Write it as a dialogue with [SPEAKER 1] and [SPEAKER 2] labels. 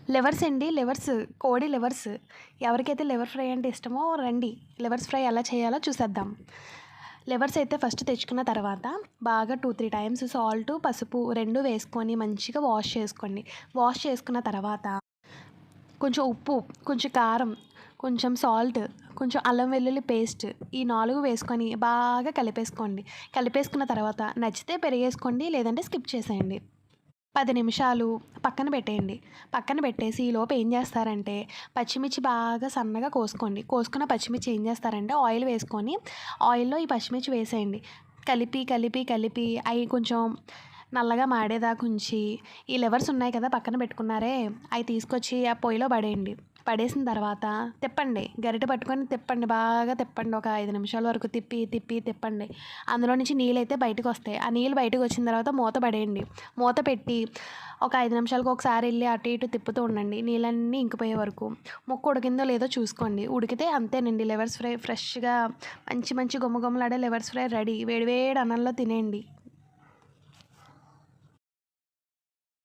[SPEAKER 1] Levers అండి. కోడి levers. ఎవరికైతే లివర్ ఫ్రై అంటే ఇష్టమో రండి. లివర్స్ ఫ్రై ఎలా చేయాలో చూసేద్దాం. లివర్స్ అయితే ఫస్ట్ తెచ్చుకున్న తర్వాత బాగా 2, 3 టైమ్స్ సాల్టు, పసుపు 2 వేసుకొని మంచిగా వాష్ చేసుకోండి. వాష్ చేసుకున్న తర్వాత కొంచెం ఉప్పు, కొంచెం కారం, కొంచెం సాల్ట్, కొంచెం అల్లం వెల్లుల్లి పేస్ట్ ఈ 4 వేసుకొని బాగా కలిపేసుకోండి. కలిపేసుకున్న తర్వాత నచ్చితే పెరిగేసుకోండి, లేదంటే స్కిప్ చేసేయండి. 10 నిమిషాలు పక్కన పెట్టేయండి. పక్కన పెట్టేసి ఈలోపు ఏం చేస్తారంటే పచ్చిమిర్చి బాగా సన్నగా కోసుకోండి. కోసుకున్న పచ్చిమిర్చి ఏం చేస్తారంటే ఆయిల్ వేసుకొని ఆయిల్‌లో ఈ పచ్చిమిర్చి వేసేయండి. కలిపి, కలిపి, కలిపి అయి కొంచెం నల్లగా మాడేదాకా ఉంచి ఈ లివర్స్ ఉన్నాయి కదా పక్కన పెట్టుకున్నారే అయి తీసుకొచ్చి ఆ పొయ్యిలో పడేయండి. పడేసిన తర్వాత తిప్పండి. గరిటె పట్టుకొని తిప్పండి. బాగా తిప్పండి. ఒక 5 నిమిషాల వరకు తిప్పి, తిప్పి, తిప్పండి. అందులో నుంచి నీళ్ళైతే బయటకొస్తాయి. ఆ నీళ్ళు బయటకు వచ్చిన తర్వాత మూత పడేయండి. మూత పెట్టి ఒక 5 నిమిషాలకు ఒకసారి ఎళ్లి అటు ఇటు తిప్పుతూ ఉండండి. నీళ్ళన్నీ ఇంకిపోయే వరకు. ముక్క ఉడికిందో లేదో చూసుకోండి. ఉడికితే అంతేనండి లివర్స్ ఫ్రై ఫ్రెష్‌గా మంచి మంచి గుమగుమలాడే లివర్స్ ఫ్రై రెడీ. వేడి వేడి అన్నంలో తినేయండి.